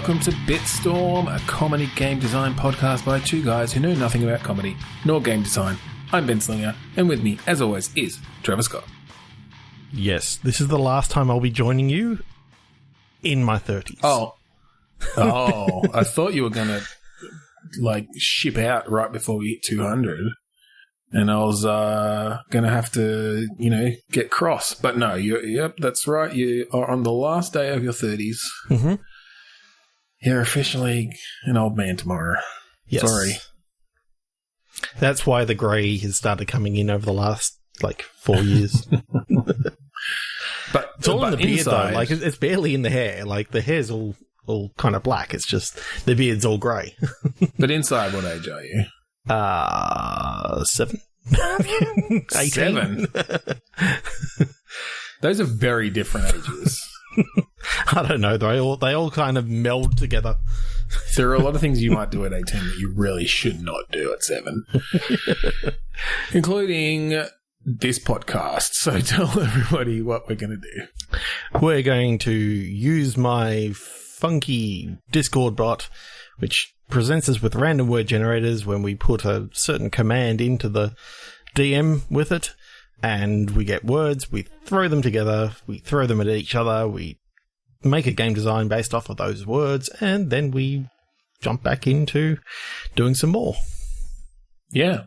welcome to Bitstorm, a comedy game design podcast by two guys who know nothing about comedy nor game design. I'm Ben Slinger, and with me, as always, is Trevor Scott. Yes, this is the last time I'll be joining you in my 30s. Oh, I thought you were going to, ship out right before we hit 200. And I was going to have to, get cross. But no, yep, that's right. You are on the last day of your 30s. Mm-hmm. You're officially an old man tomorrow. Yes. Sorry. That's why the grey has started coming in over the last, 4 years. But it's all in the beard, inside, though. It's barely in the hair. The hair's all kind of black. It's just the beard's all grey. But inside, what age are you? 7. 7? Those are very different ages. I don't know. They all kind of meld together. There are a lot of things you might do at 18 that you really should not do at 7. Including this podcast. So tell everybody what we're going to do. We're going to use my funky Discord bot, which presents us with random word generators when we put a certain command into the DM with it, and we get words, we throw them together, we throw them at each other, we make a game design based off of those words, and then we jump back into doing some more. Yeah.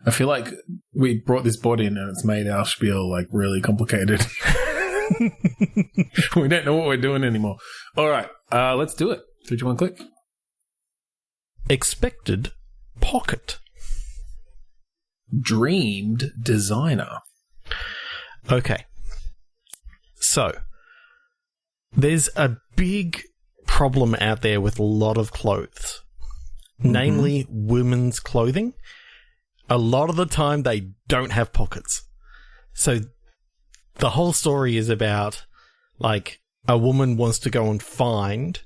I feel like we brought this bot in and it's made our spiel really complicated. We don't know what we're doing anymore. All right, let's do it. 3, 2, 1, click. Expected pocket. Dreamed designer. Okay. So, there's a big problem out there with a lot of clothes. Mm-hmm. Namely, women's clothing. A lot of the time, they don't have pockets. So, the whole story is about, a woman wants to go and find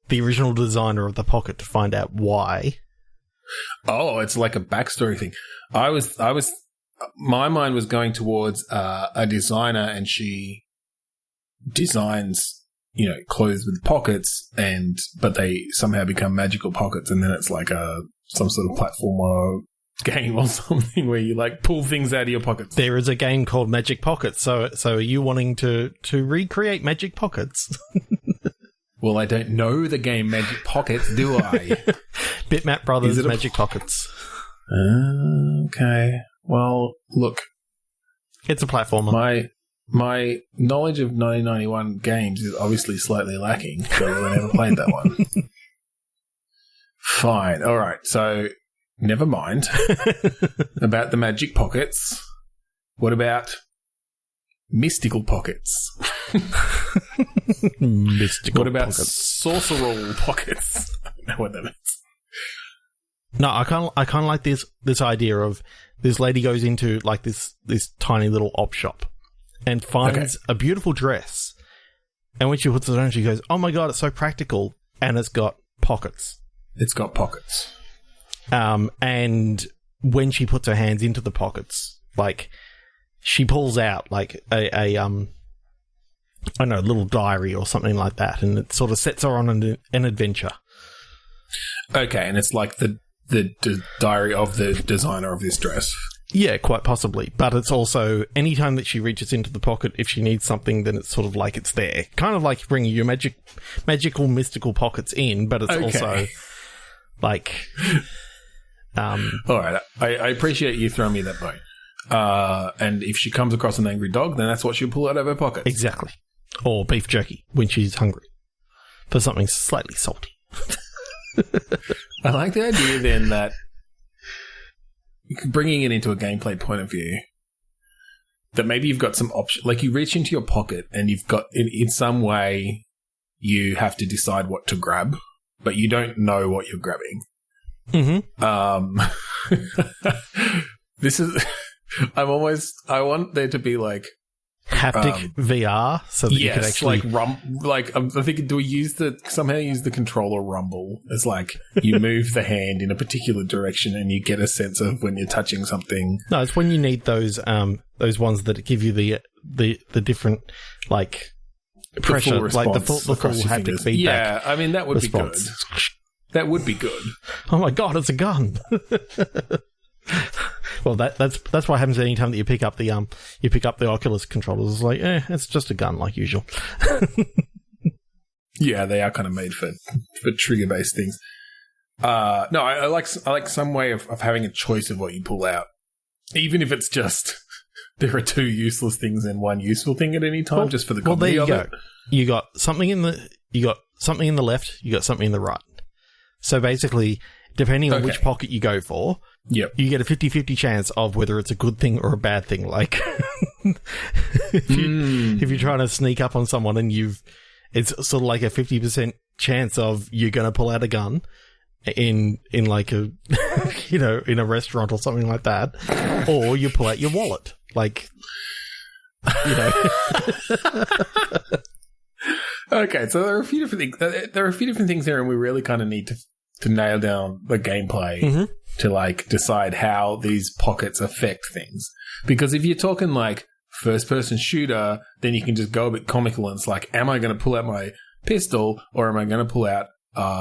the original designer of the pocket to find out why. Oh, it's like a backstory thing. My mind was going towards a designer, and she designs, clothes with pockets, but they somehow become magical pockets, and then it's like some sort of platformer game or something where you pull things out of your pockets. There is a game called Magic Pockets. So are you wanting to recreate Magic Pockets? Well, I don't know the game Magic Pockets, do I? Bitmap Brothers Magic Pockets. Okay. Well, look. It's a platformer. My knowledge of 1991 games is obviously slightly lacking, so I never played that one. Fine. All right. So, never mind about the Magic Pockets. What about mystical pockets? Mystical What about pockets. sorceral pockets? I don't know what that means. No, I kind of like this idea of this lady goes into this tiny little op shop and finds a beautiful dress, and when she puts it on, she goes, "Oh my god, it's so practical, and it's got pockets." It's got pockets. And when she puts her hands into the pockets, she pulls out a I don't know, little diary or something like that, and it sort of sets her on an adventure. Okay, and it's like the diary of the designer of this dress. Yeah, quite possibly. But it's also, anytime that she reaches into the pocket, if she needs something, then it's sort of like it's there. Kind of like bringing your magical, mystical pockets in, but it's also all right, I appreciate you throwing me that bone. And if she comes across an angry dog, then that's what she'll pull out of her pocket. Exactly. Or beef jerky when she's hungry for something slightly salty. I like the idea then that bringing it into a gameplay point of view, that maybe you've got some option, you reach into your pocket and you've got in some way you have to decide what to grab, but you don't know what you're grabbing. Mm-hmm. This is. I want there to be haptic VR, so that you can actually I'm thinking, do we somehow use the controller rumble as you move the hand in a particular direction and you get a sense of when you're touching something? No, it's when you need those ones that give you the different pressure, full response, like the full haptic feedback. Yeah, I mean, that would response. be good. That would be good. Oh my god, it's a gun! Well, that's what happens any time that you pick up the Oculus controllers. It's like, it's just a gun, like usual. Yeah, they are kind of made for trigger based things. No, I like some way of having a choice of what you pull out, even if it's just there are two useless things and one useful thing at any time, just for the comedy there you of go. it. You got something in the left, you got something in the right. So basically, depending on which pocket you go for, yep, you get a 50-50 chance of whether it's a good thing or a bad thing. Like, if you're trying to sneak up on someone and it's sort of like a 50% chance of you're going to pull out a gun in like a, in a restaurant or something like that, or you pull out your wallet. Like, Okay, so there are a few different things. There are a few different things here, and we really kind of need to nail down the gameplay to like decide how these pockets affect things. Because if you're talking like first-person shooter, then you can just go a bit comical, and it's like, am I going to pull out my pistol or am I going to pull out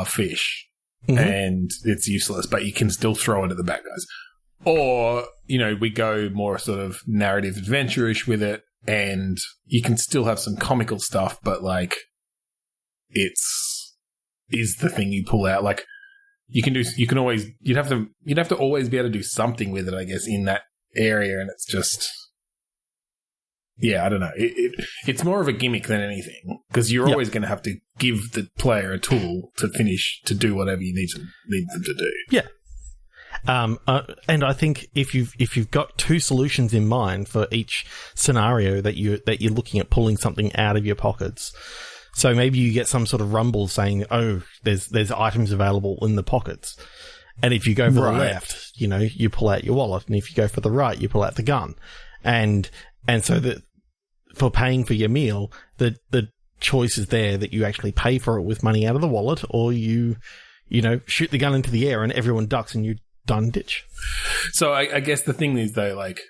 fish? And it's useless, but you can still throw it at the bad guys. Or, we go more sort of narrative adventure-ish with it, and you can still have some comical stuff, but like is the thing you pull out. Like you'd have to always be able to do something with it, I guess, in that area, and it's just, yeah, I don't know. It's more of a gimmick than anything, because you're always going to have to give the player a tool to do whatever you need them to do. Yeah. And I think if you've got two solutions in mind for each scenario that you're looking at pulling something out of your pockets, so maybe you get some sort of rumble saying, "Oh, there's items available in the pockets," and if you go for the left, you pull out your wallet, and if you go for the right, you pull out the gun, and so that for paying for your meal, the choice is there that you actually pay for it with money out of the wallet, or you shoot the gun into the air and everyone ducks and you done ditch. So I guess the thing is, though, like,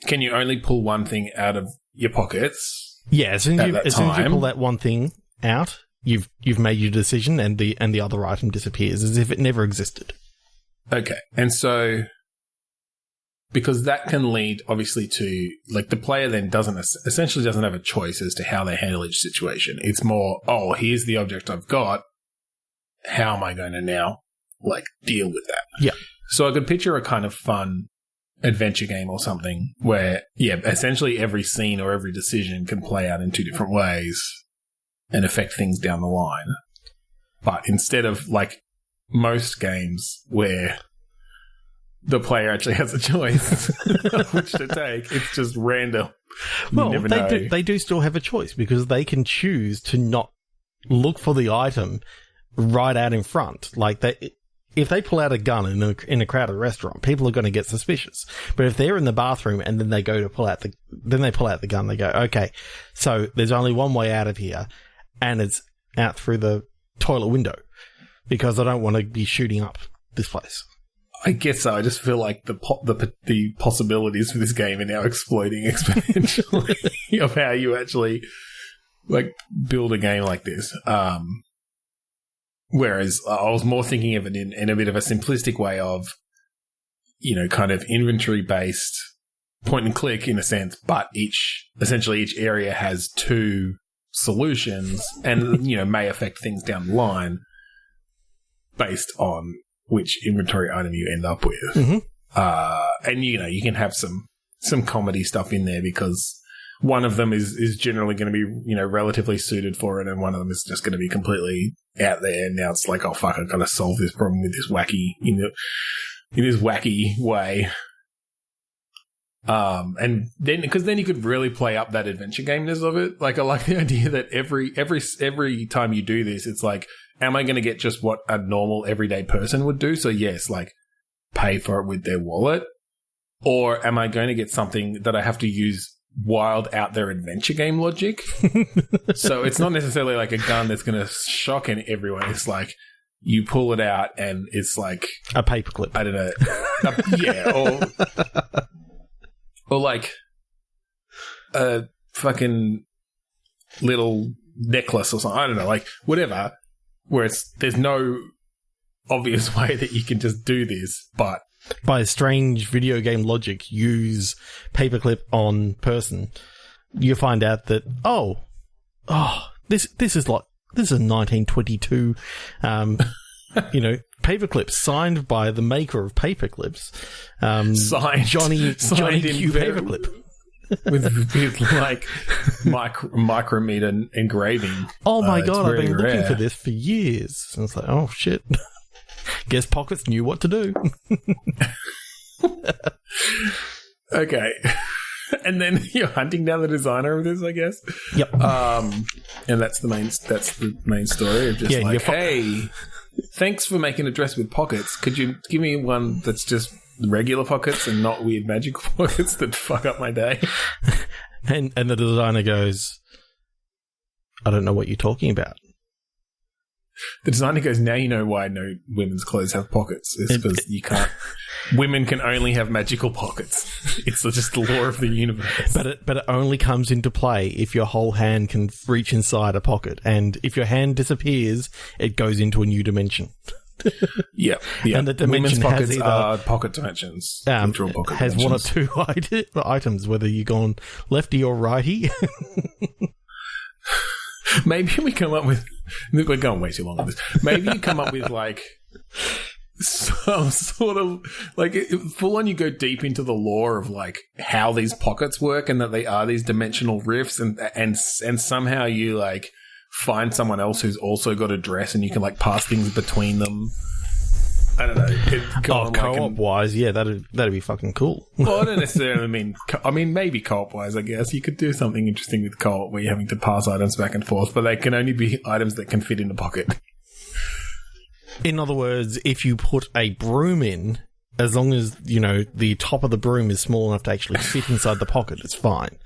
can you only pull one thing out of your pockets? Yeah, as soon as you pull that one thing out, you've made your decision, and the other item disappears as if it never existed. Okay, and so because that can lead, obviously, to like the player then essentially doesn't have a choice as to how they handle each situation. It's more, here's the object I've got. How am I going to now like deal with that? Yeah. So I could picture a kind of fun adventure game or something where, essentially every scene or every decision can play out in two different ways and affect things down the line. But instead of like most games where the player actually has a choice of which to take, it's just random. Well, they do still have a choice, because they can choose to not look for the item right out in front. Like if they pull out a gun in a crowded restaurant, people are going to get suspicious. But if they're in the bathroom and then they go to pull out the gun, they go, okay, so there's only one way out of here, and it's out through the toilet window, because I don't want to be shooting up this place. I guess so. I just feel like the possibilities for this game are now exploding exponentially of how you actually like build a game like this. Whereas I was more thinking of it in a bit of a simplistic way of, kind of inventory-based point and click in a sense, but each area has two solutions and, may affect things down the line based on which inventory item you end up with. And, you can have some comedy stuff in there, because one of them is generally going to be, relatively suited for it, and one of them is just going to be completely out there. And now it's like, oh fuck, I've got to solve this problem with this wacky, in this wacky way. And then, because then you could really play up that adventure gameness of it. Like, I like the idea that every time you do this, it's like, am I going to get just what a normal everyday person would do? So yes, like pay for it with their wallet, or am I going to get something that I have to use wild out there adventure game logic? So it's not necessarily like a gun that's going to shock everyone. It's like you pull it out and it's like a paperclip. I don't know. Or like a fucking little necklace or something. I don't know, like whatever. Where there's no obvious way that you can just do this, but by strange video game logic, use paperclip on person. You find out that this is a 1922, paperclips signed by the maker of paperclips, signed Johnny Q Paperclip. with like micrometer engraving. Oh my god, I've been looking for this for years. And it's like, oh shit. Guess Pockets knew what to do. Okay. And then you're hunting down the designer of this, I guess. Yep. And that's the main story of just hey, thanks for making a dress with pockets. Could you give me one that's just regular pockets and not weird magical pockets that fuck up my day? And the designer goes, I don't know what you're talking about. The designer goes, now you know why no women's clothes have pockets. It's because you can't. Women can only have magical pockets. It's just the law of the universe. But it only comes into play if your whole hand can reach inside a pocket, and if your hand disappears, it goes into a new dimension. Yeah. And the dimension women's pockets has are pocket dimensions. Pocket has dimensions. 1 or 2 items, whether you're going lefty or righty. Maybe we come up with... We're going way too long on this. Maybe you come up with, like, some sort of... Like, full on you go deep into the lore of, like, how these pockets work and that they are these dimensional rifts and somehow you, like, find someone else who's also got a dress and you can, like, pass things between them. I don't know. Co-op-wise, yeah, that'd be fucking cool. Well, I don't necessarily mean... maybe co-op-wise, I guess. You could do something interesting with co-op where you're having to pass items back and forth, but they can only be items that can fit in the pocket. In other words, if you put a broom in, as long as, the top of the broom is small enough to actually fit inside the pocket, it's fine.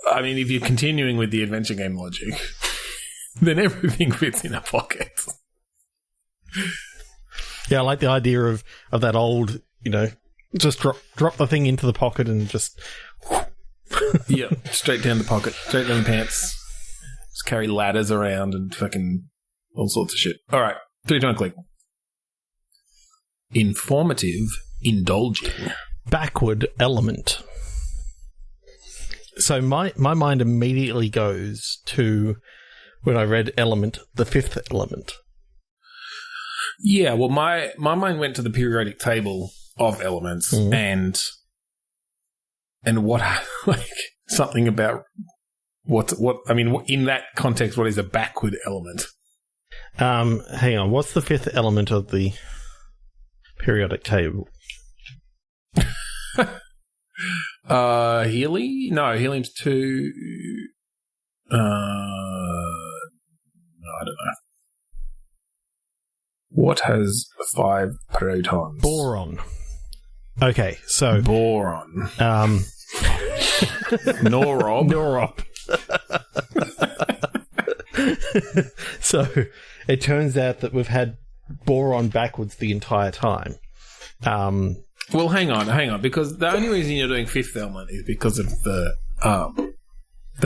I mean, if you're continuing with the adventure game logic, then everything fits in a pocket. Yeah, I like the idea of that old, just drop the thing into the pocket and just... Yeah, straight down the pocket, straight down the pants. Just carry ladders around and fucking all sorts of shit. All right, 3, 2, 1, click. Informative, indulging. Backward element. So my mind immediately goes to, when I read element, the fifth element. Yeah, well, my mind went to the periodic table of elements and what, like, something about what, I mean, in that context, what is a backward element? Hang on, what's the fifth element of the periodic table? Helium? No, helium's 2. No, I don't know. What has 5 protons? Boron. Okay, so... Boron. Norob. So, it turns out that we've had boron backwards the entire time. Well, hang on, because the only reason you're doing fifth element is because of the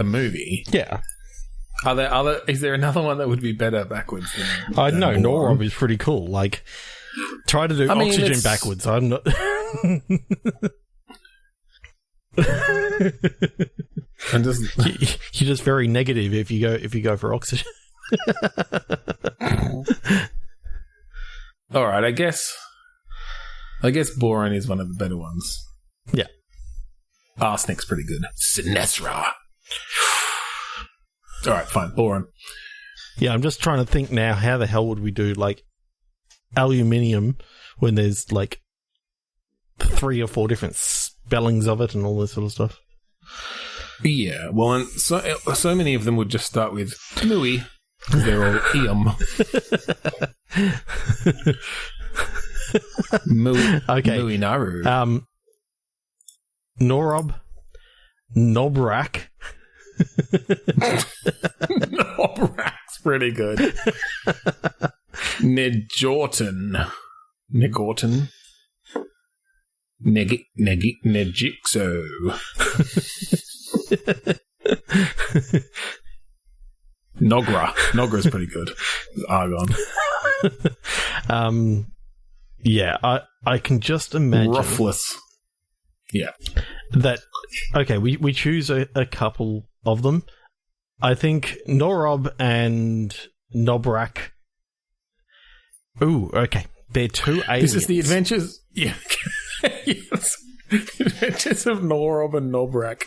movie. Yeah. Is there another one that would be better backwards than I know, Norob is pretty cool. Like, try to do oxygen backwards. I'm not... You're just very negative if you go for oxygen. All right, I guess boron is one of the better ones. Yeah. Arsenic's pretty good. Sinestra. All right, fine. Boron. Yeah, I'm just trying to think now, how the hell would we do, like, aluminium when there's, like, 3 or 4 different spellings of it and all this sort of stuff? Yeah, well, and so many of them would just start with Mui, because they're all Eum. Okay. Mui Naru. Norob. Nobrak. Nobrak's pretty good. Nejorton. Nejixo. Nogra's pretty good. Argon. Yeah, I can just imagine. Roughless. Yeah. That, okay, we choose a couple of them. I think Norob and Nobrak. Ooh, okay. They're two aliens. This is the adventures. Yeah. Yes. The adventures of Norob and Nobrak.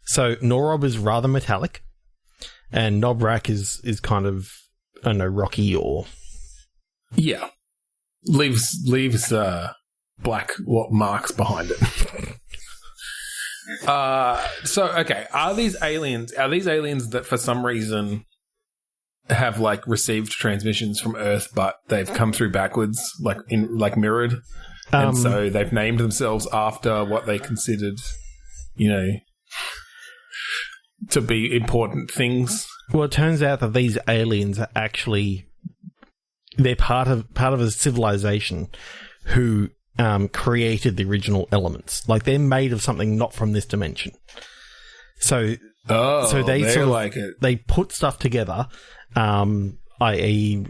So Norob is rather metallic, and Nobrak is kind of, I don't know, rocky or leaves black marks behind it. So okay, are these aliens that for some reason have like received transmissions from Earth, but they've come through backwards, like mirrored, and so they've named themselves after what they considered, to be important things? Well, it turns out that these aliens are actually, they're part of a civilization who created the original elements. Like, they're made of something not from this dimension. So they sort of like it. They put stuff together, i.e.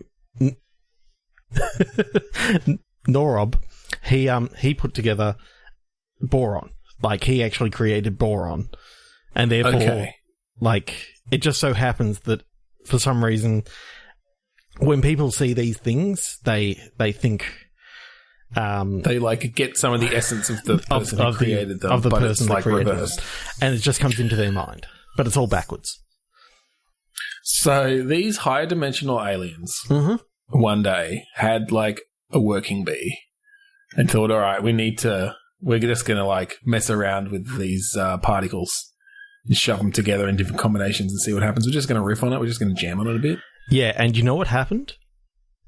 Norob, he put together boron. Like, he actually created boron. And therefore, like, it just so happens that for some reason, when people see these things, they think they like get some of the essence of the person who created them, of the but person it's like reversed, and it just comes into their mind, but it's all backwards. So these higher dimensional aliens one day had like a working bee and thought, all right, we're just going to like mess around with these particles and shove them together in different combinations and see what happens. We're just going to riff on it. We're just going to jam on it a bit. Yeah, and you know what happened?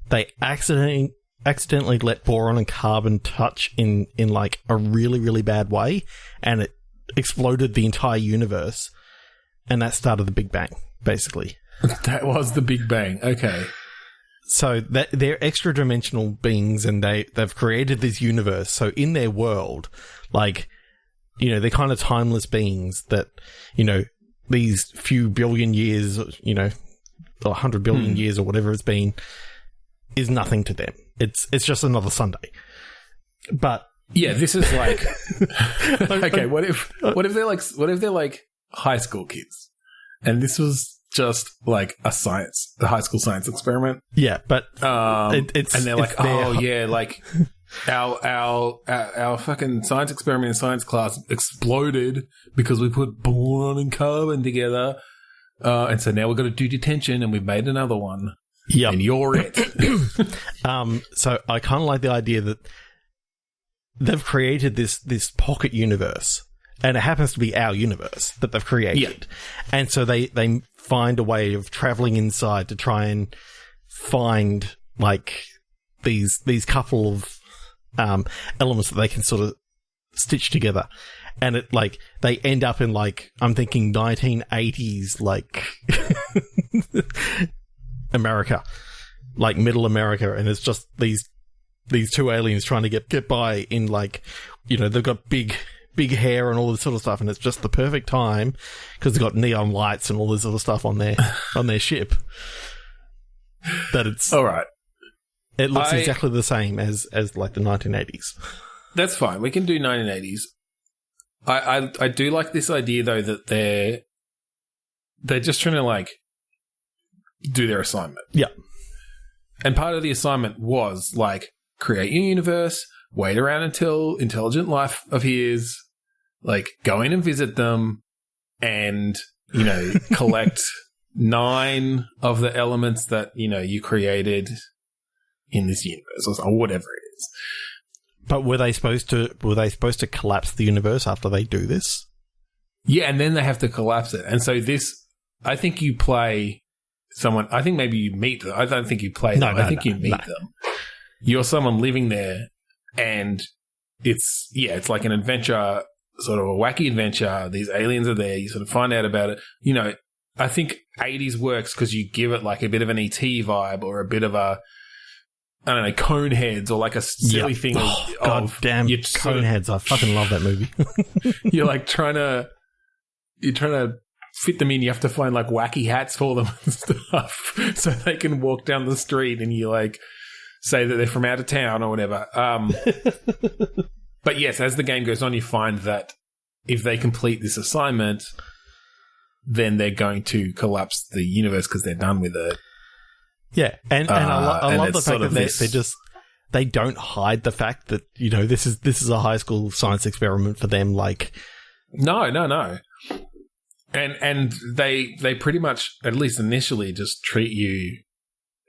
They accidentally let boron and carbon touch in like a really, really bad way, and it exploded the entire universe, and that started the Big Bang, basically. That was the Big Bang. Okay. So they're extra-dimensional beings, and they've created this universe. So in their world, like, they're kind of timeless beings that, these few billion years, or 100 billion years or whatever it's been, is nothing to them. It's just another Sunday. But yeah, this is like okay. What if they're like high school kids, and this was just like a high school science experiment. Yeah, but and they're like, like our fucking science experiment in science class exploded because we put boron and carbon together, and so now we've got to do detention, and we've made another one. Yeah, and you're it. So I kind of like the idea that they've created this pocket universe, and it happens to be our universe that they've created. Yeah. And so they find a way of traveling inside to try and find like these couple of elements that they can sort of stitch together. And it like they end up in like, I'm thinking 1980s like America, like middle America, and it's just these two aliens trying to get by in like, they've got big hair and all this sort of stuff, and it's just the perfect time because they've got neon lights and all this sort of stuff on their ship. That it's all right. It looks exactly the same as like the 1980s. That's fine. We can do 1980s. I do like this idea though that they're just trying to like do their assignment. Yeah. And part of the assignment was like create your universe, wait around until intelligent life appears, like go in and visit them, and collect 9 of the elements that you created in this universe or whatever it is. But were they supposed to collapse the universe after they do this? Yeah, and then they have to collapse it. And so I think you play someone. I think maybe you meet them. I don't think you play them. I think you meet them. You're someone living there, and it's like an adventure, sort of a wacky adventure. These aliens are there. You sort of find out about it. I think 80s works because you give it like a bit of an ET vibe or a bit of a I don't know, cone heads or like a silly thing of God damn cone heads. I fucking love that movie. You're like trying to fit them in. You have to find like wacky hats for them and stuff so they can walk down the street and you like say that they're from out of town or whatever. But yes, as the game goes on, you find that if they complete this assignment, then they're going to collapse the universe because they're done with it. Yeah, and I love the fact that they don't hide the fact that, you know, this is a high school science experiment for them. Like, no, and they pretty much, at least initially, just treat you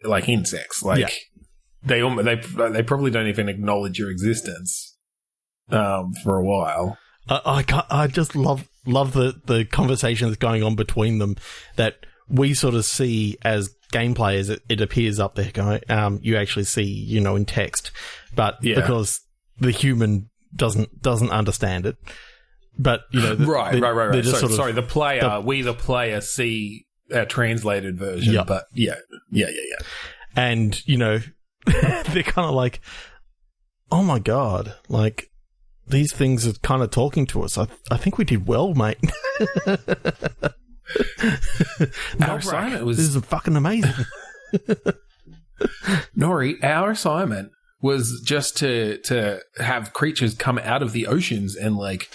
like insects. Like they probably don't even acknowledge your existence for a while. I just love the conversation that's going on between them that we sort of see as game players. It appears up there going, you actually see, you know, in text, but because the human doesn't understand it. But, you know, right. Sorry, the player, we the player see a translated version, but yeah. And, you know, they're kind of like, oh my God, like, these things are kind of talking to us. I think we did well, mate. Our assignment was... This is fucking amazing. Nori, our assignment was just to have creatures come out of the oceans and like...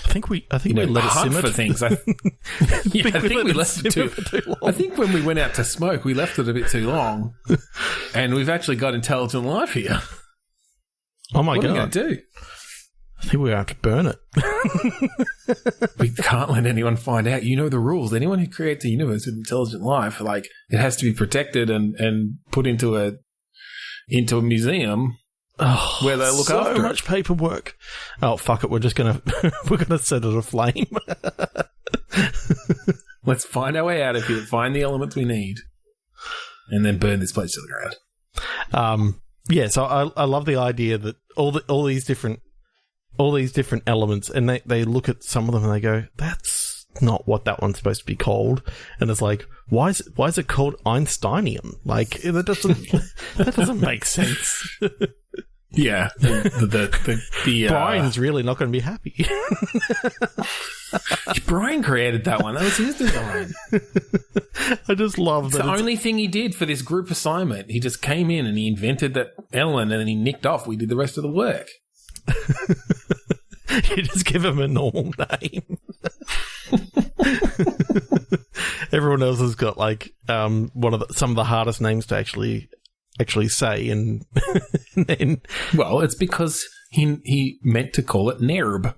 I think we let it simmer for things. I think we left it too long. I think when we went out to smoke, we left it a bit too long, and we've actually got intelligent life here. Oh my God! What are we going to do? I think we have to burn it. We can't let anyone find out. You know the rules. Anyone who creates a universe with intelligent life, like, it has to be protected and put into a museum. Oh, where they look after so much paperwork. Oh, fuck it. We're gonna set it aflame. Let's find our way out of here, find the elements we need, and then burn this place to the ground. So I love the idea that all these different elements, and they look at some of them and they go, that's not what that one's supposed to be called. And it's like, why is it called Einsteinium? Like, that doesn't make sense. Yeah, Brian's really not going to be happy. Brian created that one. That was his design. I just love that. It's the only thing he did for this group assignment. He just came in and he invented that element and then he nicked off. We did the rest of the work. You just give him a normal name. Everyone else has got like some of the hardest names to actually say, and then, well, it's because he meant to call it Nerb.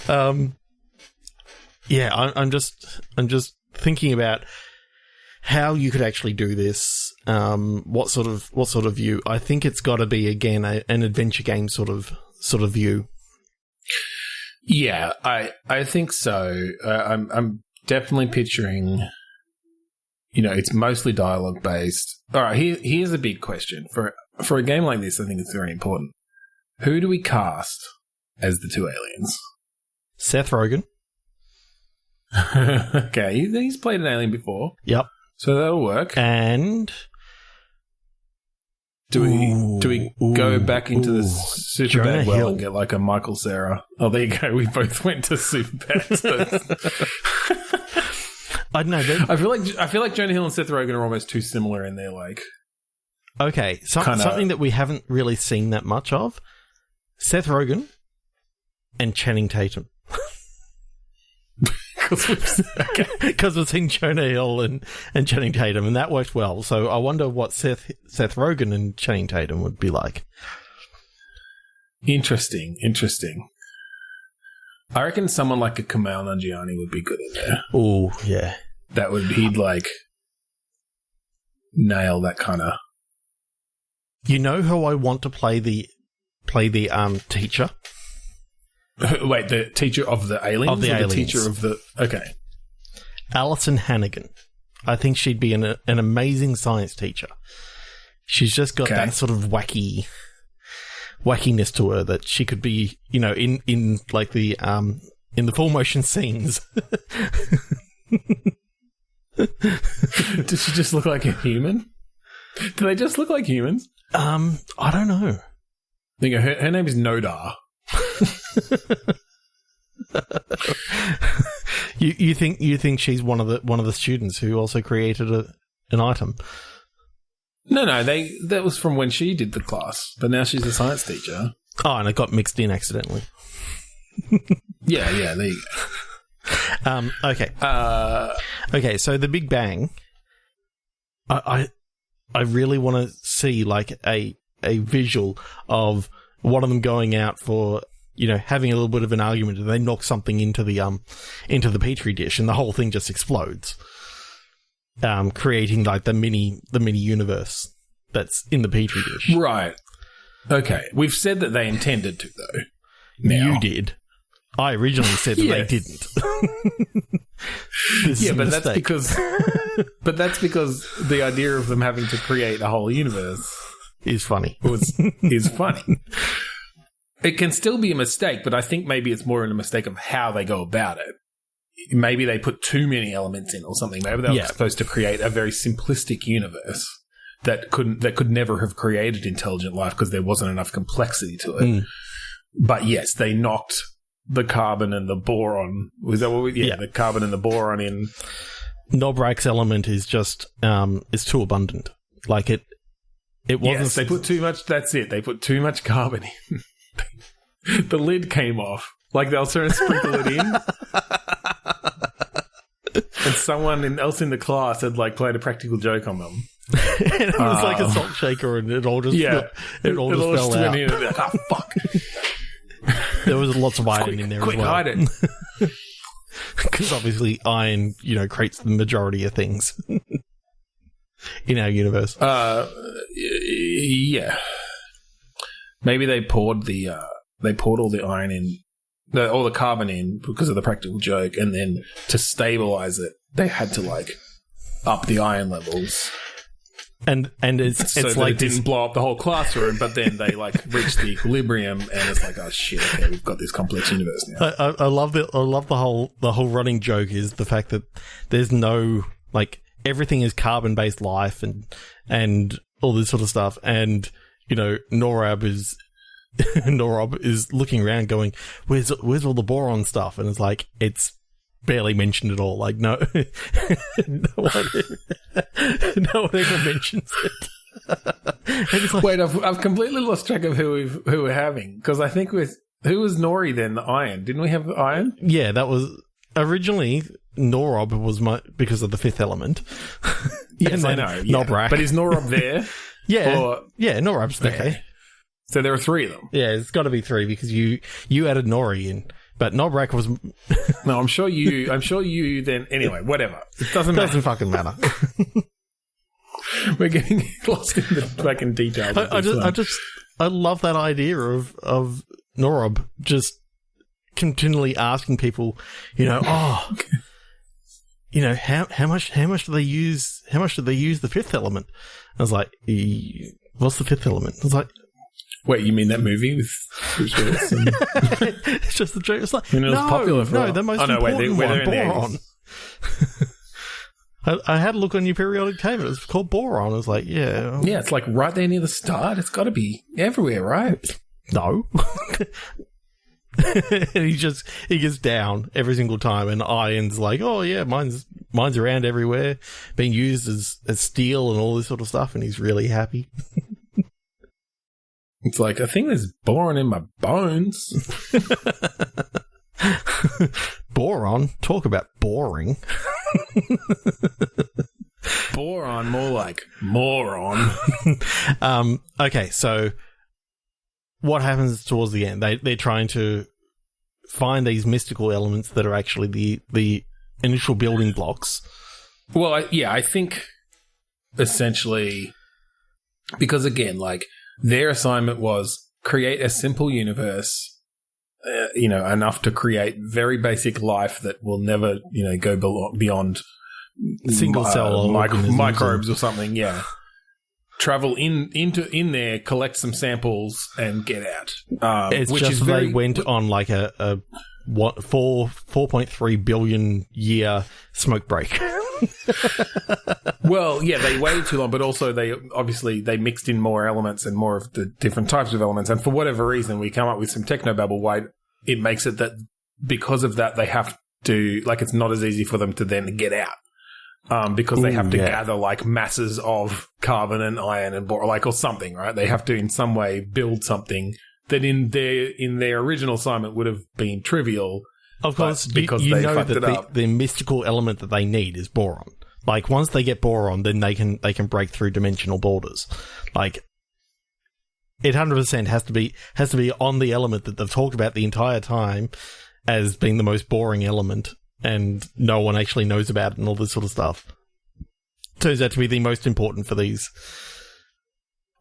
I'm just thinking about how you could actually do this. What sort of view? I think it's got to be again an adventure game sort of view. Yeah, I think so. I'm definitely picturing. You know, it's mostly dialogue based. All right, here's a big question for a game like this. I think it's very important. Who do we cast as the two aliens? Seth Rogen. Okay, he's played an alien before. Yep. So that'll work. And do we go back into the Superbad well and get like a Michael Cera? Oh, there you go. We both went to Superbad. I don't know. I feel like Jonah Hill and Seth Rogen are almost too similar in their like. Okay, something that we haven't really seen that much of: Seth Rogen and Channing Tatum. Because we've seen Jonah Hill and Channing Tatum, and that worked well. So I wonder what Seth Rogen and Channing Tatum would be like. Interesting. I reckon someone like a Kumail Nanjiani would be good in there. Oh, yeah. He'd like nail that kind of. You know who I want to play the teacher? Wait, the teacher of the aliens? Of the aliens. The teacher of the... Okay. Alison Hannigan. I think she'd be an amazing science teacher. She's just got that sort of wackiness to her that she could be, you know, in like the in the full motion scenes. Does she just look like a human? Do they just look like humans? I don't know. Her name is Nodar. You think she's one of the students who also created an item? No, that was from when she did the class, but now she's a science teacher. Oh, and it got mixed in accidentally. Yeah, there you go. Okay. Okay, so the Big Bang, I really want to see like a visual of one of them going out for, having a little bit of an argument, and they knock something into the petri dish, and the whole thing just explodes, creating like the mini universe that's in the petri dish. Right. Okay. We've said that they intended to, though. Now. You did. I originally said that they didn't. But that's because the idea of them having to create a whole universe is funny. is funny. It can still be a mistake, but I think maybe it's more a mistake of how they go about it. Maybe they put too many elements in or something. Maybe they were supposed to create a very simplistic universe that could never have created intelligent life because there wasn't enough complexity to it. But yes, they knocked the carbon and the boron. Was that what we? Yeah, the carbon and the boron in. Nobrak's element is just is too abundant. Like it wasn't. Yes, they put too much. That's it. They put too much carbon in. The lid came off. Like they were trying to sprinkle it in. And someone else in the class had like played a practical joke on them. And it was like a salt shaker, and it all just fell out. In and like, oh, fuck. There was lots of iron in there as well. Hide it. Because obviously iron, creates the majority of things in our universe. Yeah. Maybe they poured all the iron in, all the carbon in because of the practical joke, and then to stabilize it, they had to like up the iron levels. And it's so like it didn't blow up the whole classroom, but then they like reached the equilibrium, and it's like, oh shit, okay, we've got this complex universe now. I love the whole running joke is the fact that there's no like everything is carbon based life and all this sort of stuff, and Norab is looking around going, where's all the boron stuff, and it's like it's barely mentioned at all. Like no one ever mentions it. Like, wait, I've completely lost track of who we're having, because I think who was Nori then? The iron, didn't we have iron? Yeah, that was originally Norob was because of the fifth element. Yes, I know. Yeah. Nobrak, but is Norob there? Yeah, Norab's there. Okay. So there are three of them. Yeah, it's got to be three because you added Nori in. But Nobrak was... No, I'm sure you then... Anyway, whatever. It doesn't matter. Doesn't fucking matter. We're getting lost in the fucking details. I love that idea of Norob just continually asking people, how much do they use the fifth element? I was like, what's the fifth element? I was like... Wait, you mean that movie with Bruce Willis? It's just the joke. It's like, it was popular for the most important one, boron. I had a look on your periodic table. It was called boron. I was like, yeah. Yeah, it's like right there near the start. It's got to be everywhere, right? No. And he gets down every single time, and Iron's like, oh yeah, mine's around everywhere, being used as steel and all this sort of stuff, and he's really happy. It's like, I think there's boron in my bones. Boron? Talk about boring. Boron, more like moron. Okay, so what happens towards the end? They're trying to find these mystical elements that are actually the initial building blocks. Well, I think essentially, because again, like, their assignment was create a simple universe, enough to create very basic life that will never, go beyond single cell microbes or something. Yeah, travel in there, collect some samples, and get out. It's which just is very, they went on like a 4.3 billion year smoke break. Well, yeah, they waited too long, but also they mixed in more elements and more of the different types of elements. And for whatever reason, we come up with some technobabble. Why it makes it that because of that, they have to, like, it's not as easy for them to then get out. Because they have to gather like masses of carbon and iron and or something, right? They have to in some way build something that in their original assignment would have been trivial. Of course, because you they know fucked that it up. the mystical element that they need is boron. Like, once they get boron, then they can break through dimensional borders. Like, it 100% has to be on the element that they've talked about the entire time as being the most boring element, and no one actually knows about it and all this sort of stuff. Turns out to be the most important for these.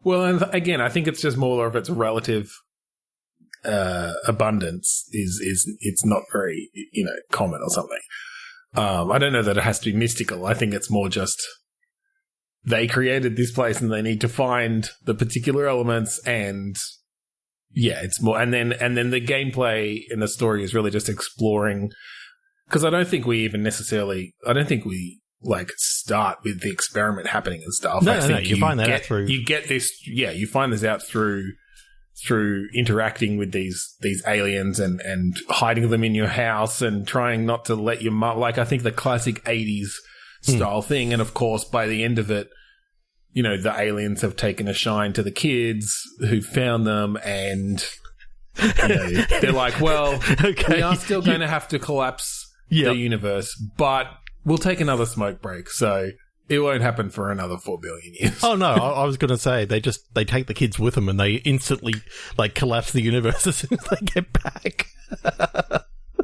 Well, and again, I think it's just more of its relative abundance is it's not very, common or something. I don't know that it has to be mystical. I think it's more just they created this place and they need to find the particular elements, and yeah, it's more. And then the gameplay in the story is really just exploring, because I don't think we start with the experiment happening and stuff. No, you find that out through. You get this, you find this out through interacting with these aliens and hiding them in your house and trying not to let your mum, like, I think the classic 80s style thing. And of course, by the end of it, the aliens have taken a shine to the kids who found them, and they're like, well, we are still going to have to collapse the universe, but we'll take another smoke break. So it won't happen for another 4 billion years. Oh no, I was going to say they take the kids with them and they instantly collapse the universe as soon as they get back.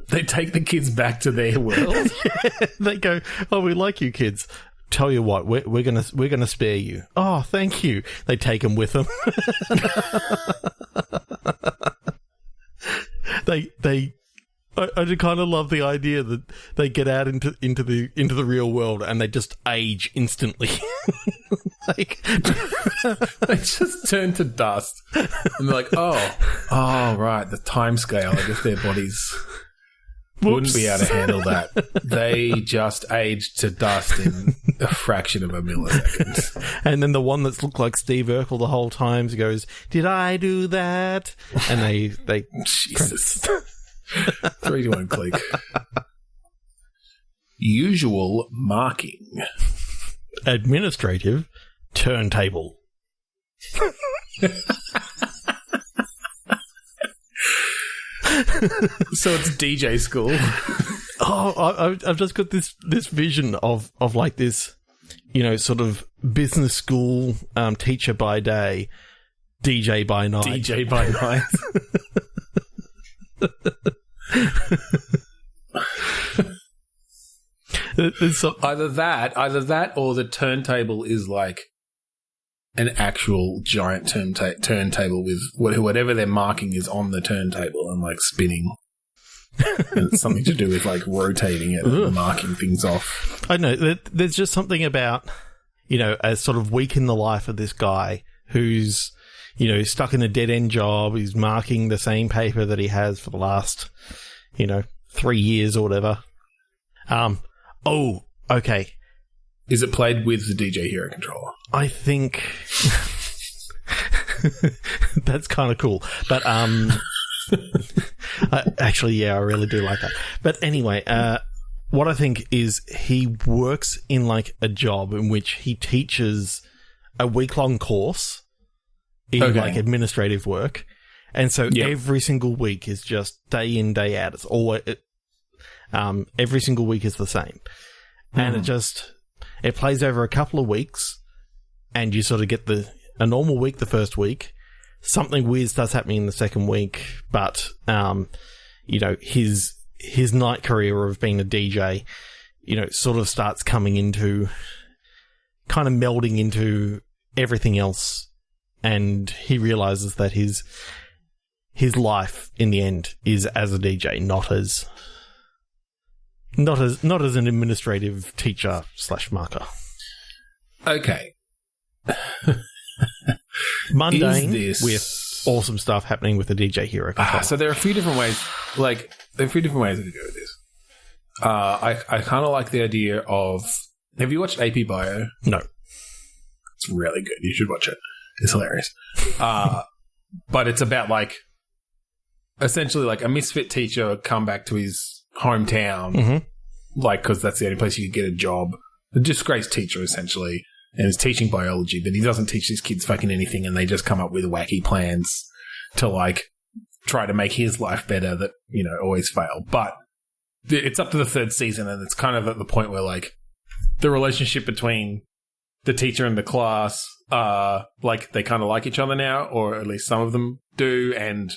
They take the kids back to their world. Yeah, they go, "Oh, we like you kids. Tell you what, we're gonna spare you." "Oh, thank you." They take them with them. I just kind of love the idea that they get out into the real world and they just age instantly. They just turn to dust, and they're like, oh, right, the time scale. I guess their bodies wouldn't be able to handle that. They just aged to dust in a fraction of a millisecond. And then the one that's looked like Steve Urkel the whole time goes, "Did I do that?" And they Jesus. 3 to 1 click. Usual marking. Administrative turntable. So it's DJ school. I've just got this vision of like this, sort of business school teacher by day, DJ by night. DJ by night. Either that or the turntable is like an actual giant turntable with whatever their marking is on the turntable and like spinning. And it's something to do with like rotating it and marking things off. I know. There's just something about, a sort of week in the life of this guy who's, stuck in a dead-end job. He's marking the same paper that he has for the last, 3 years or whatever. Oh, okay. Is it played with the DJ Hero controller? I think that's kind of cool. But actually, I really do like that. But anyway, what I think is he works in like a job in which he teaches a week-long course in like administrative work. And so every single week is just day in, day out. It's always every single week is the same. And it plays over a couple of weeks, and you sort of get a normal week the first week. Something weird starts happening in the second week, but his night career of being a DJ, sort of starts coming into, kind of melding into everything else, and he realizes that his life in the end is as a DJ, not as an administrative teacher / marker. Okay. Mundane with awesome stuff happening with the DJ Hero controller. So there are a few different ways. Like, there are a few different ways to go with this. I kind of like the idea of Have you watched AP Bio? No. It's really good. You should watch it. It's hilarious. But it's about, like, essentially, like, a misfit teacher come back to his hometown, like, because that's the only place he could get a job. A disgraced teacher, essentially, and is teaching biology, but he doesn't teach these kids fucking anything, and they just come up with wacky plans to, like, try to make his life better that, you know, always fail. But it's up to the third season, and it's kind of at the point where, like, the relationship between the teacher and the class, like, they kind of like each other now, or at least some of them do, and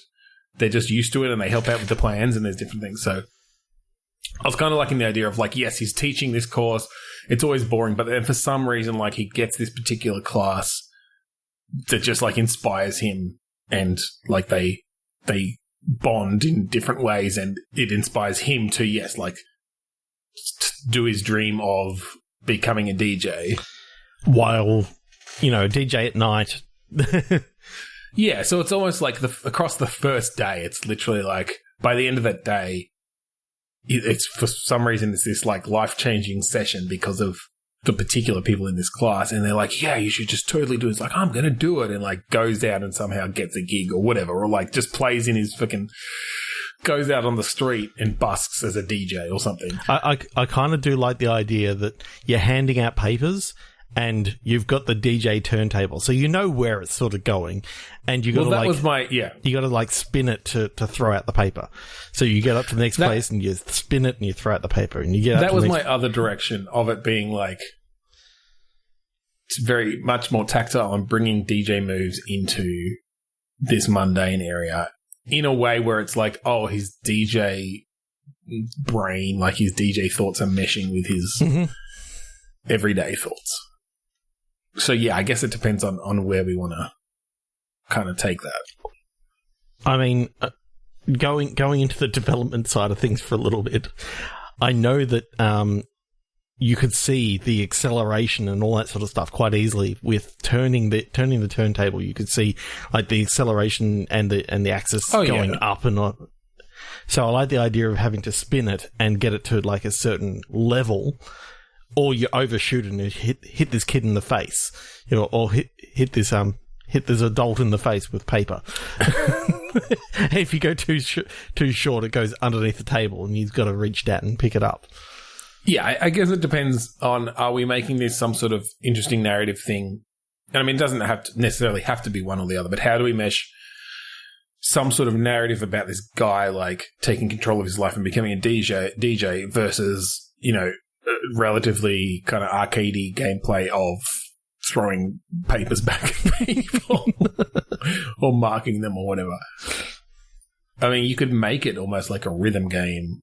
they're just used to it, and they help out with the plans, and there's different things. So I was kind of liking the idea of, like, yes, he's teaching this course. It's always boring, but then for some reason, like, he gets this particular class that just, like, inspires him, and, like, they bond in different ways, and it inspires him to, yes, like, do his dream of becoming a DJ. While, you know, DJ at night. Yeah, so it's almost like across the first day, it's literally like, by the end of that day, it's for some reason, it's this, like, life-changing session because of the particular people in this class, and they're like, yeah, you should just totally do it. It's like, I'm going to do it, and, like, goes out and somehow gets a gig or whatever, or, like, just plays in his fucking... goes out on the street and busks as a DJ or something. I kind of do like the idea that you're handing out papers and you've got the DJ turntable, so you know where it's sort of going, and you got you got to, like, spin it to throw out the paper. So you get up to the next place and you spin it and you throw out the paper, and you get. That was my other direction of it being, like, it's very much more tactile and bringing DJ moves into this mundane area in a way where it's like, oh, his DJ brain, like his DJ thoughts are meshing with his everyday thoughts. So, yeah, I guess it depends on where we want to kind of take that. I mean, going into the development side of things for a little bit, I know that you could see the acceleration and all that sort of stuff quite easily with turning the turntable. You could see, like, the acceleration and the axis going up and on. So I like the idea of having to spin it and get it to, like, a certain level, or you overshoot it and hit this kid in the face, you know, or hit this adult in the face with paper. If you go too short, it goes underneath the table, and you've got to reach down and pick it up. Yeah, I guess it depends on, are we making this some sort of interesting narrative thing? And I mean, it doesn't necessarily have to be one or the other, but how do we mesh some sort of narrative about this guy, like, taking control of his life and becoming a DJ versus, you know, relatively kind of arcadey gameplay of throwing papers back at people or marking them or whatever. I mean, you could make it almost like a rhythm game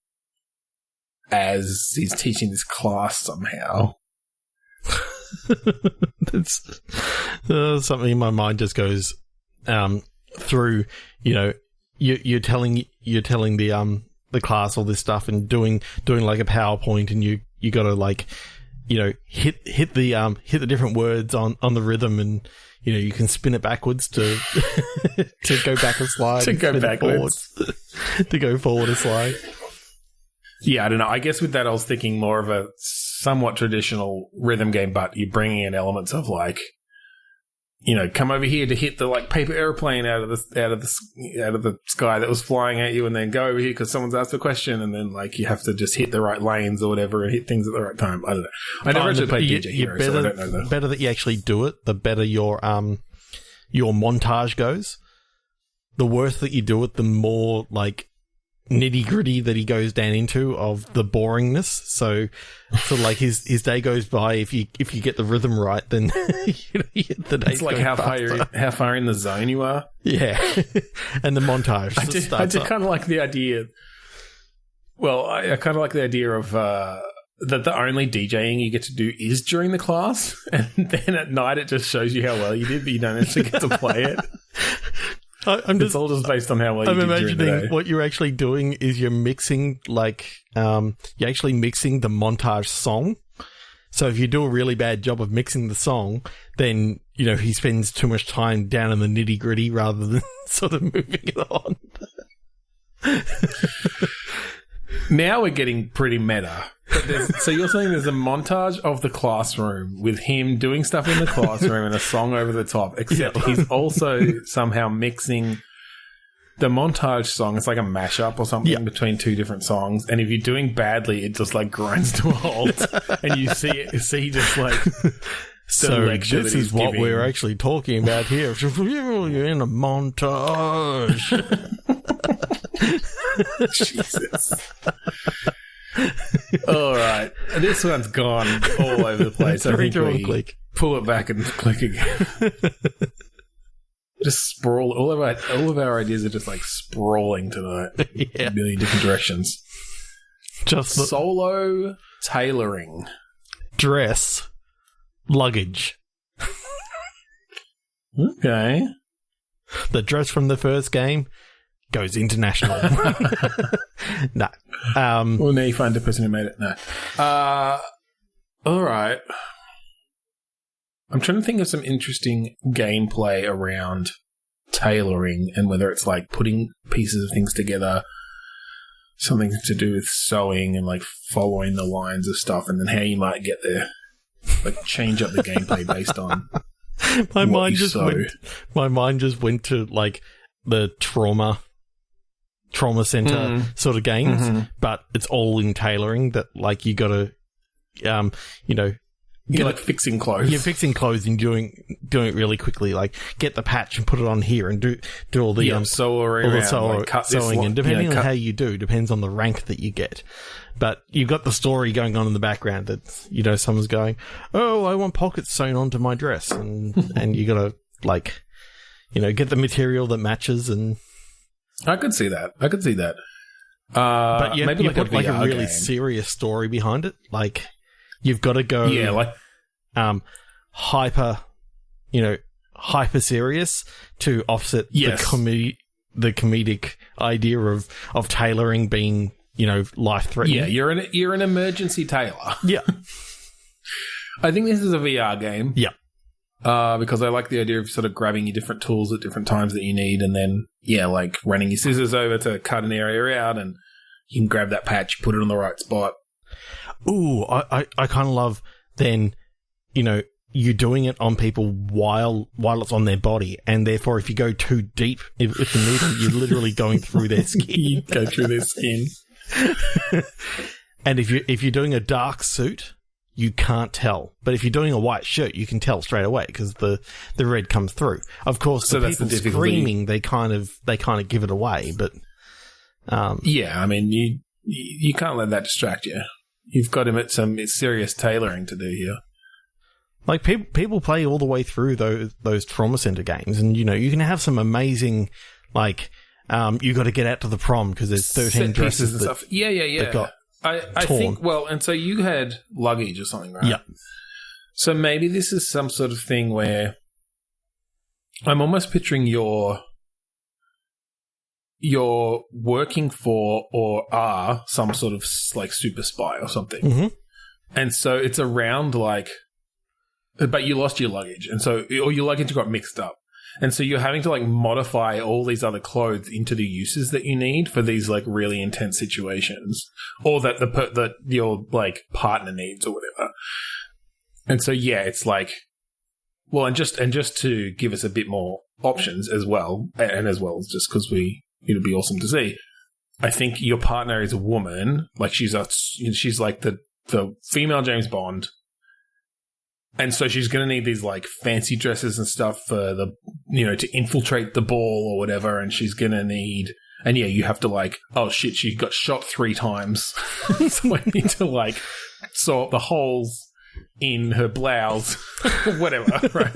as he's teaching this class somehow. That's something in my mind just goes through. You know, you're telling the class all this stuff and doing like a PowerPoint, and you got to, like, you know, hit the different words on the rhythm, and, you know, you can spin it backwards to to go back a slide, to go backwards, to go forward a slide. Yeah, I don't know. I guess with that, I was thinking more of a somewhat traditional rhythm game, but you're bringing in elements of, like, you know, come over here to hit the, like, paper airplane out of the sky that was flying at you, and then go over here because someone's asked a question, and then, like, you have to just hit the right lanes or whatever and hit things at the right time. I don't know. I never actually played DJ Hero, so I don't know. The better that you actually do it, the better your montage goes. The worse that you do it, the more, like, nitty-gritty that he goes down into of the boringness. So like his day goes by, if you get the rhythm right, then the day. It's like how far in the zone you are. Yeah. And the montage I did kind of like the idea. Well, I kind of like the idea of that the only DJing you get to do is during the class, and then at night it just shows you how well you did, but you don't actually get to play it. It's all just based on how well you did during the day. I'm imagining what you're actually doing is you're mixing, like, you're actually mixing the montage song. So if you do a really bad job of mixing the song, then, you know, he spends too much time down in the nitty-gritty rather than sort of moving it on. Now we're getting pretty meta. So you're saying there's a montage of the classroom with him doing stuff in the classroom and a song over the top, except he's also somehow mixing the montage song. It's like a mashup or something between two different songs. And if you're doing badly, it just like grinds to a halt. And you see just like... So this is what we're actually talking about here. You're in a montage. Jesus. All right. This one's gone all over the place. I think we pull it back and click again. Just sprawl. All of our ideas are just like sprawling tonight. Yeah. A million different directions. Just solo tailoring. Dress. Luggage. Okay. The dress from the first game goes international. No. Well, now you find the person who made it. No. All right. I'm trying to think of some interesting gameplay around tailoring and whether it's like putting pieces of things together, something to do with sewing and like following the lines of stuff, and then how you might get there. Like change up the gameplay based on my mind just went to like the trauma center sort of games, but it's all in tailoring. That like you got to, you're like fixing clothes. You're fixing clothes and doing it really quickly. Like get the patch and put it on here and do all the sewing and depending on how you do, depends on the rank that you get. But you've got the story going on in the background that someone's going, oh, I want pockets sewn onto my dress, and you got to like, get the material that matches. And I could see that. But maybe you've got like a really serious story behind it. Like you've got to go, hyper serious to offset the comedic idea of tailoring being life-threatening. Yeah, you're an emergency tailor. Yeah. I think this is a VR game. Yeah. Because I like the idea of sort of grabbing your different tools at different times that you need, and then, like running your scissors over to cut an area out, and you can grab that patch, put it on the right spot. Ooh, I kind of love then, you doing it on people while it's on their body, and therefore if you go too deep with the needle, you're literally going through their skin. You go through their skin. And if you're doing a dark suit, you can't tell. But if you're doing a white shirt, you can tell straight away because the red comes through. Of course, so the people screaming, they kind of give it away. But I mean, you can't let that distract you. You've got some serious tailoring to do here. Like people play all the way through those trauma center games, and you can have some amazing like. You got to get out to the prom because there's 13 dresses and stuff. That got I think, and so you had luggage or something, right? Yeah. So maybe this is some sort of thing where I'm almost picturing you're working for or are some sort of like super spy or something. Mm-hmm. And so it's around like, but you lost your luggage, and so, or your luggage got mixed up. And so you're having to like modify all these other clothes into the uses that you need for these like really intense situations, or that your like partner needs or whatever. And so it's like, well, and just to give us a bit more options as well, and as well as just because it'd be awesome to see. I think your partner is a woman, like she's like the female James Bond. And so she's going to need these like fancy dresses and stuff for to infiltrate the ball or whatever. And she's going to need, and you have to like, oh shit, she got shot 3 times. So I need to like sew up the holes in her blouse, whatever, right?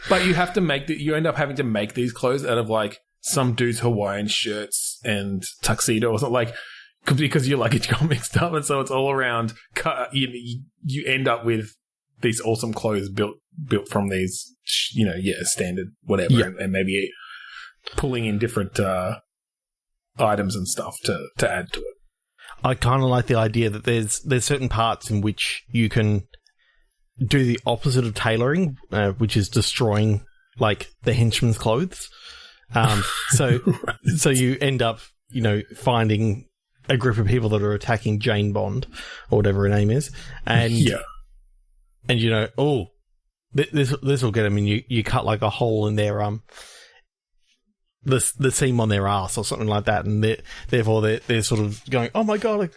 But you have to you end up having to make these clothes out of like some dude's Hawaiian shirts and tuxedo or something, like, because your luggage got mixed up. And so it's all around, you end up with these awesome clothes built from these, standard whatever, and maybe pulling in different items and stuff to add to it. I kind of like the idea that there's certain parts in which you can do the opposite of tailoring, which is destroying like the henchman's clothes. So you end up, finding a group of people that are attacking Jane Bond, or whatever her name is, and this will get them, and you cut like a hole in their the seam on their ass or something like that, and therefore they're sort of going, oh my god,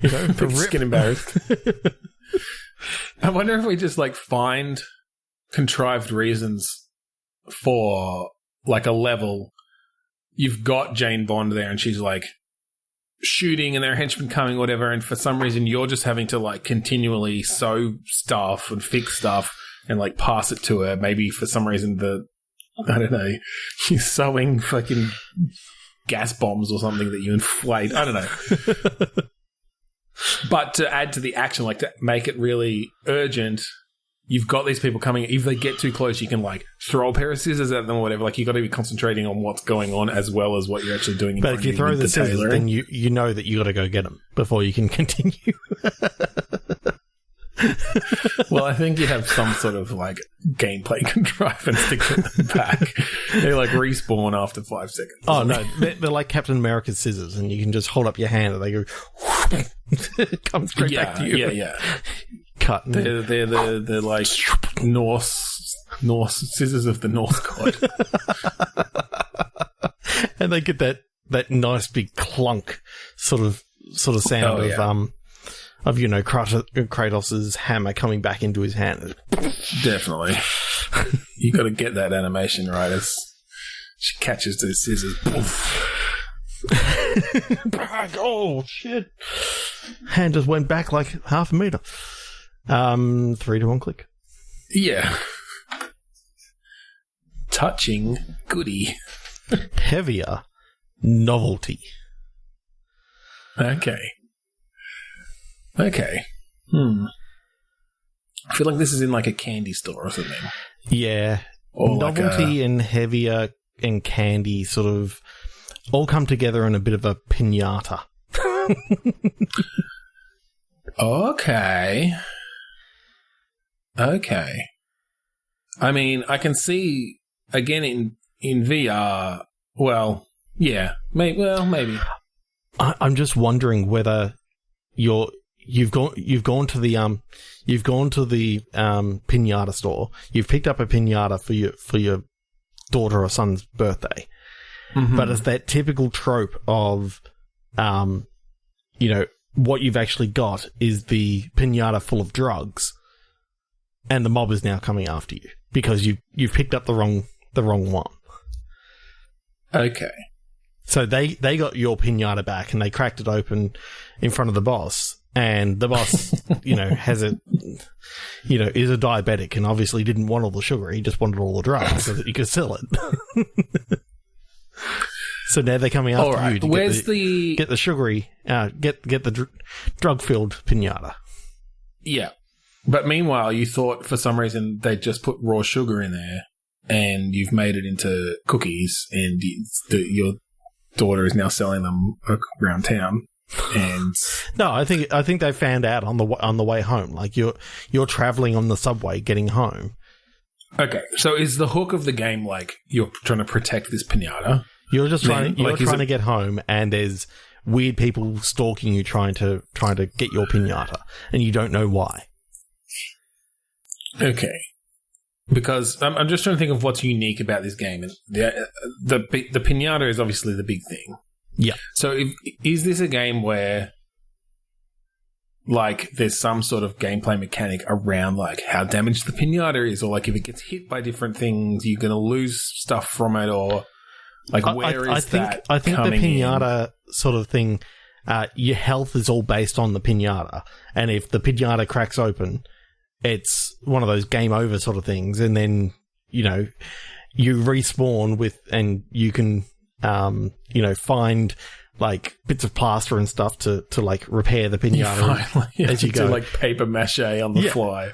just get embarrassed. I wonder if we just like find contrived reasons for like a level. You've got Jane Bond there, and she's like shooting, and there are henchmen coming, whatever, and for some reason you're just having to like continually sew stuff and fix stuff and like pass it to her. Maybe for some reason I don't know, you're sewing fucking gas bombs or something that you inflate. I don't know. But to add to the action, like to make it really urgent, you've got these people coming. If they get too close, you can like throw a pair of scissors at them or whatever. Like you got to be concentrating on what's going on as well as what you're actually doing. But if you throw the scissors, then you know that you got to go get them before you can continue. Well, I think you have some sort of like gameplay contrivance to get them back. They like respawn after 5 seconds. Oh no, they're like Captain America's scissors, and you can just hold up your hand and they go come straight back to you. Yeah. Cut. They're like Norse scissors of the Norse god. And they get that nice big clunk sort of sound of Kratos's hammer coming back into his hand. Definitely. You got to get that animation right as she catches those scissors. Oh shit! Hand just went back like half a meter. 3 to 1 click. Yeah. Touching goodie. Heavier novelty. Okay. I feel like this is in like a candy store or something. Yeah. Or novelty like and heavier and candy sort of all come together in a bit of a pinata. Okay. I mean, I can see again in VR. Well, yeah, maybe. I'm just wondering whether you've gone to the pinata store. You've picked up a pinata for your daughter or son's birthday, but it's that typical trope of, what you've actually got is the pinata full of drugs, and the mob is now coming after you because you've picked up the wrong one. Okay. So they got your pinata back and they cracked it open in front of the boss, and the boss, has is a diabetic and obviously didn't want all the sugar. He just wanted all the drugs so that he could sell it. So now they're coming after you to get the sugary, get the drug-filled pinata. Yeah. But meanwhile, you thought for some reason they just put raw sugar in there and you've made it into cookies, and your daughter is now selling them around town. And no, I think they found out on the way home. Like you're traveling on the subway getting home. Okay, so is the hook of the game like you're trying to protect this pinata? You're just trying to get home, and there's weird people stalking you trying to get your pinata, and you don't know why. Okay. Because I'm just trying to think of what's unique about this game. And the pinata is obviously the big thing. Yeah. So is this a game where, like, there's some sort of gameplay mechanic around, like, how damaged the pinata is, or, like, if it gets hit by different things, you're going to lose stuff from it, or, like, I think the pinata sort of thing, your health is all based on the pinata. And if the pinata cracks open, it's one of those game over sort of things, and then, you respawn with, and you can, find, like, bits of plaster and stuff to like, repair the pinata as you go. Do, like, paper mache on the fly.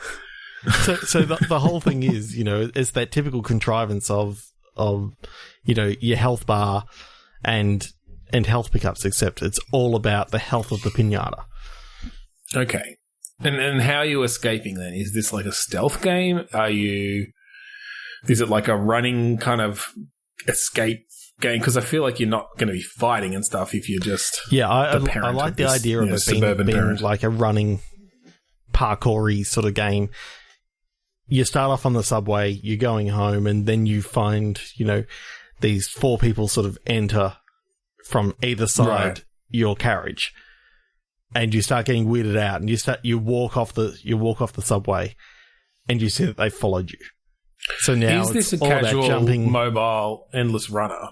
So the whole thing is, it's that typical contrivance of your health bar and health pickups, except it's all about the health of the pinata. Okay. And how are you escaping then? Is this like a stealth game? Is it like a running kind of escape game, because I feel like you're not going to be fighting and stuff if you're just I like the idea of it being like a running parkour-y sort of game. You start off on the subway, you're going home, and then you find, these 4 people sort of enter from either side your carriage, and you start getting weirded out, and you walk off the subway, and you see that they followed you. So now is this a casual, mobile, endless runner?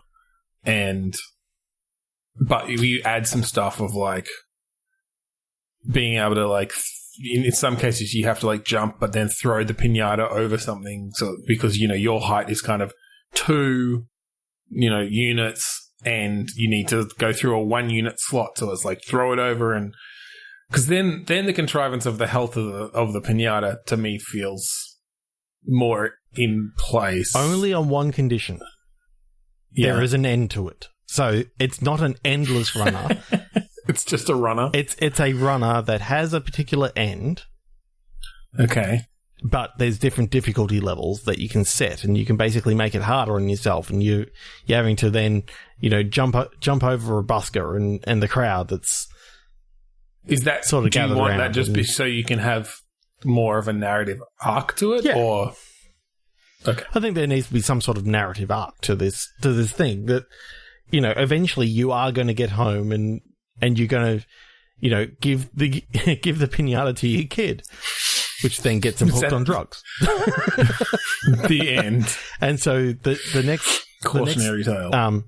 But you add some stuff of like being able to like. In some cases, you have to like jump, but then throw the pinata over something. So because your height is kind of 2, units, and you need to go through a 1 unit slot. So it's like throw it over, and because then the contrivance of the health of the pinata to me feels more in place. Only on one condition. Yeah. There is an end to it, so it's not an endless runner. It's just a runner. It's a runner that has a particular end. Okay. But there's different difficulty levels that you can set, and you can basically make it harder on yourself, and you're having to then, jump over a busker and the crowd that's sort of gathered around. Do you want that just so you can have more of a narrative arc to it? Yeah. Or okay. I think there needs to be some sort of narrative arc to this thing that, eventually you are going to get home and you're going to, give the pinata to your kid, which then gets them hooked on drugs. The end. And so the next cautionary tale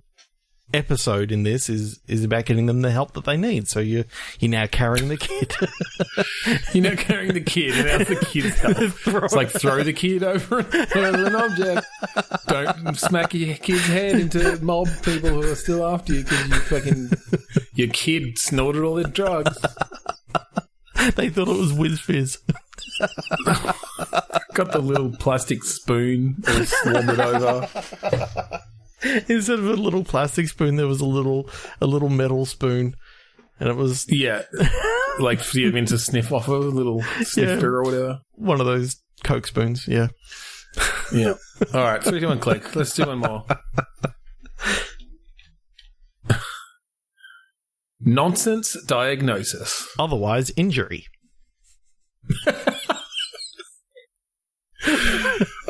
episode in this is about getting them the help that they need. So you're now carrying the kid. You're now carrying the kid, and that's the kid's help. It's like throw the kid over an object. Don't smack your kid's head into mob people who are still after you because your kid snorted all their drugs. They thought it was Whiz Fizz. Got the little plastic spoon and swarmed it over. Instead of a little plastic spoon, there was a little metal spoon, and it was like for you to sniff off of a little snifter or whatever. One of those Coke spoons, yeah. Yeah. All right, 3, 2, 1, click. Let's do one more. Nonsense diagnosis. Otherwise, injury.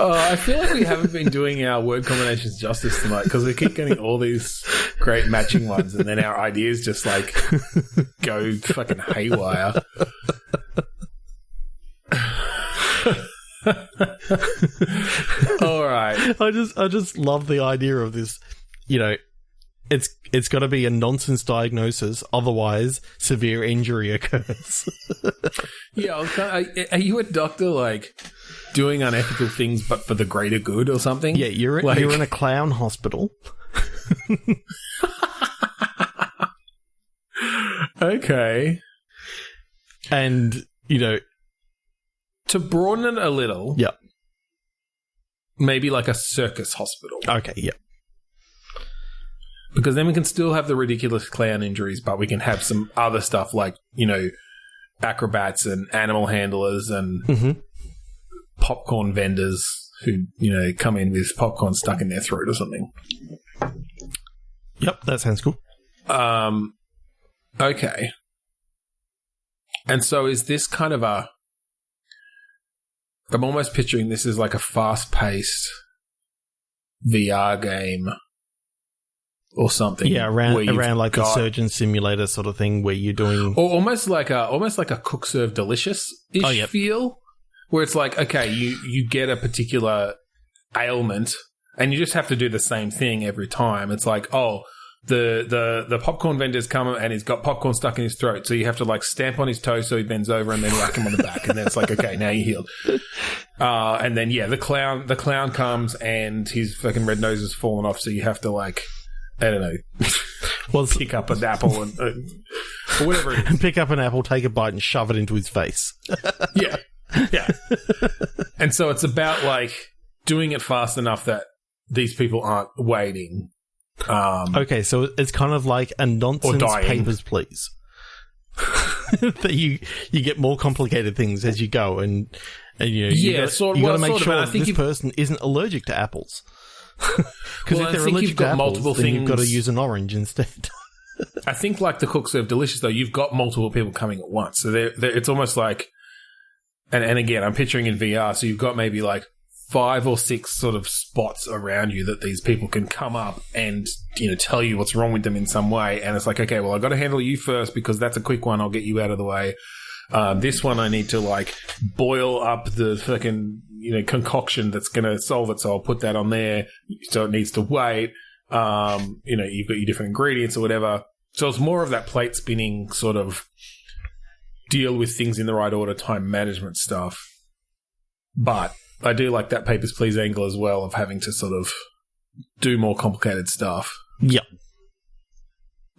I feel like we haven't been doing our word combinations justice tonight because we keep getting all these great matching ones, and then our ideas just like go fucking haywire. All right. I just love the idea of this. It's got to be a nonsense diagnosis, otherwise severe injury occurs. Yeah, are you a doctor like doing unethical things but for the greater good or something? Yeah, you're in a clown hospital. Okay. And, to broaden it a little. Yeah. Maybe like a circus hospital. Okay, yeah. Because then we can still have the ridiculous clown injuries, but we can have some other stuff like, acrobats and animal handlers and popcorn vendors who, come in with popcorn stuck in their throat or something. Yep, that sounds cool. Okay. And so is this kind of I'm almost picturing this as like a fast-paced VR game or something. Yeah, around like the surgeon simulator sort of thing where you're doing, or almost like a Cook Serve Delicious-ish feel, where it's like, okay, you get a particular ailment and you just have to do the same thing every time. It's like, oh, the popcorn vendor's come and he's got popcorn stuck in his throat, so you have to like stamp on his toe so he bends over and then whack him on the back, and then it's like, okay, now you're healed. And then the clown comes and his fucking red nose has fallen off, so you have to like, I don't know, pick up an apple and or whatever it is. Pick up an apple, take a bite, and shove it into his face. Yeah. And so it's about like doing it fast enough that these people aren't waiting. Okay, so it's kind of like a nonsense Papers, Please. That you get more complicated things as you go, and you got to make sure this person isn't allergic to apples. Because if they're allergic to apples, multiple then things. you've got to use an orange instead. I think like the Cook Serve Delicious, though, you've got multiple people coming at once. So it's almost like, and again, I'm picturing in VR, so you've got maybe like 5 or 6 sort of spots around you that these people can come up and, tell you what's wrong with them in some way. And it's like, okay, well, I've got to handle you first because that's a quick one. I'll get you out of the way. This one I need to like boil up the fucking, concoction that's going to solve it. So I'll put that on there. So it needs to wait. You've got your different ingredients or whatever. So it's more of that plate spinning sort of deal with things in the right order, time management stuff. But I do like that Papers, Please angle as well of having to sort of do more complicated stuff. Yep.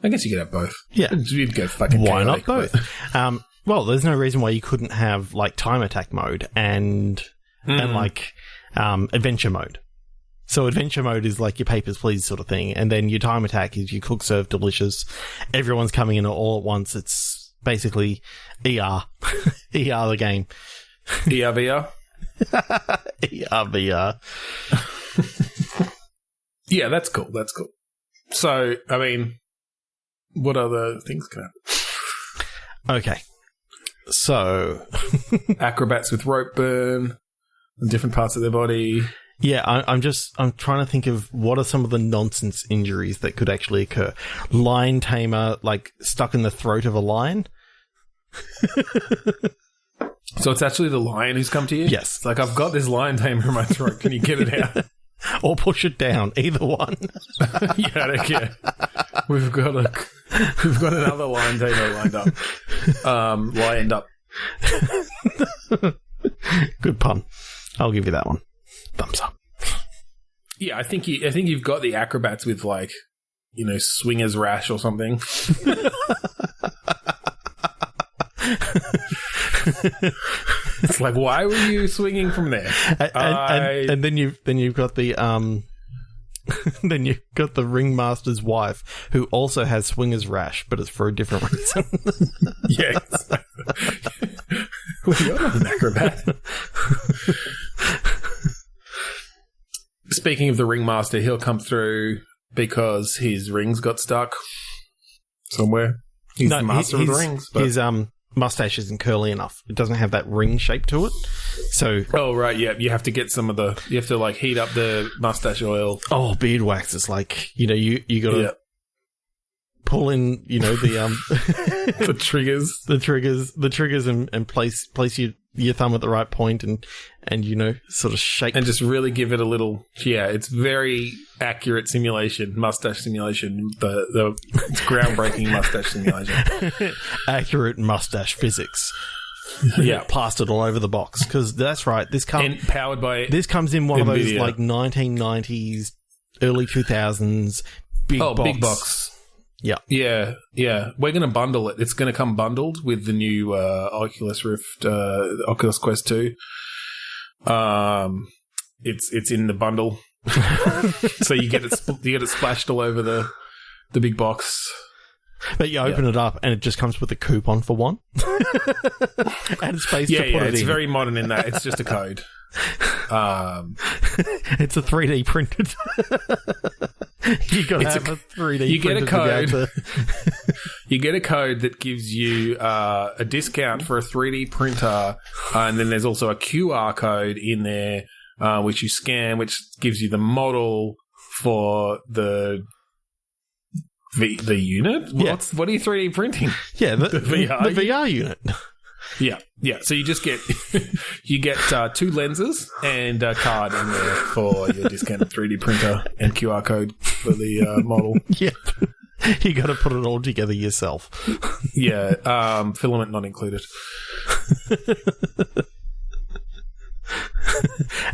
I guess you could have both. Yeah. You'd go fucking why chaotic, not both? Well, there's no reason why you couldn't have like time attack mode and like adventure mode. So adventure mode is like your Papers, Please sort of thing, and then your time attack is your Cook Serve Delicious. Everyone's coming in all at once. It's basically ER. ER the game. ERVR? ERVR. Yeah, that's cool. That's cool. So, I mean, what other things can happen? Okay. So... acrobats with rope burn on different parts of their body. Yeah, I'm trying to think of what are some of the nonsense injuries that could actually occur. Lion tamer, like, stuck in the throat of a lion? So it's actually the lion who's come to you? Yes. It's like, I've got this lion tamer in my throat. Can you get it out? Or push it down. Either one. Yeah, I don't care. We've got another lion tamer lined up. Lined up. Good pun. I'll give you that one. Thumbs up. Yeah, I think you've got the acrobats with like, swingers rash or something. It's like, why were you swinging from there? And then you've got the then you've got the ringmaster's wife who also has swingers rash, but it's for a different reason. Yeah, well, you're not an acrobat. Speaking of the ringmaster, he'll come through because his rings got stuck somewhere. He's the master of the rings. But his mustache isn't curly enough. It doesn't have that ring shape to it. So, oh right, yeah, you have to get some of the. You have to like heat up the mustache oil. Oh, beard wax is like you got to pull in the the triggers and place your thumb at the right point and sort of shake and just really give it a little. Yeah, it's very accurate simulation, mustache simulation. It's groundbreaking mustache simulation. Accurate mustache physics. Yeah, plastered all over the box because that's right. This powered by this comes in one NVIDIA. Of those like 1990s, early 2000s big box. Yeah. Yeah. We're going to bundle it. It's going to come bundled with the new Oculus Rift, Oculus Quest 2. It's in the bundle, so you get it splashed all over the big box. But you open it up and it just comes with a coupon for one, and space to put it in. It's very modern in that it's just a code. It's a 3D printed. You got to have a 3D. You get a code. You get a code that gives you a discount for a 3D printer, and then there's also a QR code in there which you scan, which gives you the model for the unit. Yeah. What are you 3D printing? Yeah, the VR unit. Yeah. So you just get two lenses and a card in there for your discounted 3D printer and QR code for the model. Yep. You got to put it all together yourself. Yeah. Filament not included.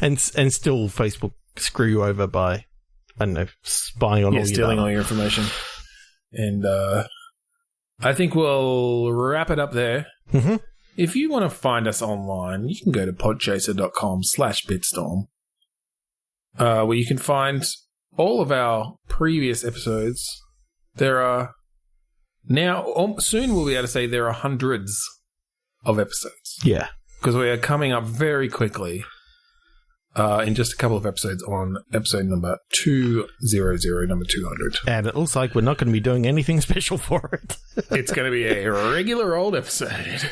and still Facebook screw you over by, I don't know, spying on all your stealing data. all your information. And I think we'll wrap it up there. Mm-hmm. If you want to find us online, you can go to podchaser.com/bitstorm, where you can find all of our previous episodes. There are now, soon we'll be able to say there are hundreds of episodes. Yeah. Because we are coming up very quickly in just a couple of episodes on episode number 200, number 200. And it looks like we're not going to be doing anything special for it. It's going to be a regular old episode.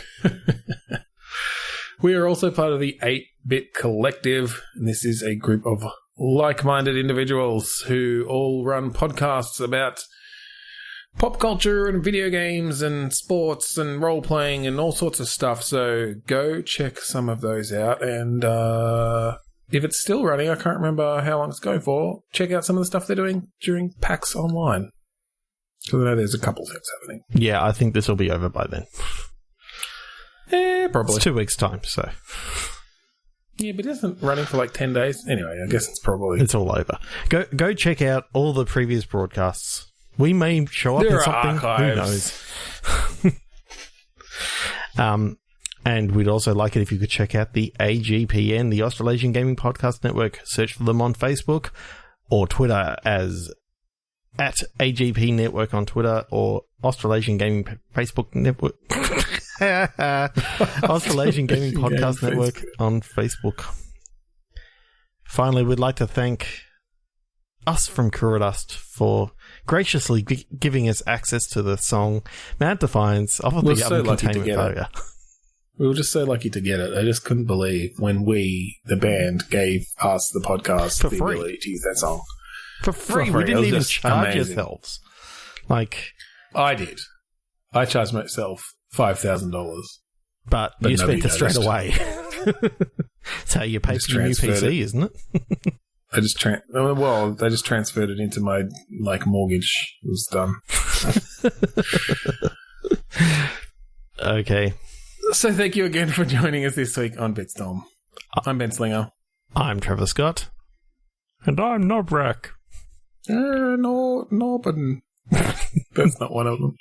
We are also part of the 8-Bit Collective, and this is a group of like-minded individuals who all run podcasts about pop culture and video games and sports and role-playing and all sorts of stuff. So go check some of those out. And if it's still running, I can't remember how long it's going for, check out some of the stuff they're doing during PAX Online. Because I know there's a couple things happening. Yeah, I think this will be over by then. Probably. It's 2 weeks' time, so... Yeah, but it isn't running for like 10 days. Anyway, I guess it's probably... It's all over. Go check out all the previous broadcasts. We may show up in something. Archives. Who knows? And we'd also like it if you could check out the AGPN, the Australasian Gaming Podcast Network. Search for them on Facebook or Twitter as at AGP Network on Twitter or Australasian Gaming Facebook Network. Australasian Gaming Podcast Network on Facebook. Finally, we'd like to thank us from Kuradust for graciously giving us access to the song Mad Defiance off of the Oven Containment Failure. We were just so lucky to get it. I just couldn't believe when we, the band, gave us, the podcast, for the free. Ability to use that song. For free. We didn't even charge ourselves. I did. I charged myself $5,000. But you spent it straight away. That's how you pay for your new PC, isn't it? I just they just transferred it into my mortgage. It was done. Okay. So thank you again for joining us this week on Bitstorm. I'm Ben Slinger. I'm Trevor Scott. And I'm Nobrak. No, but that's not one of them.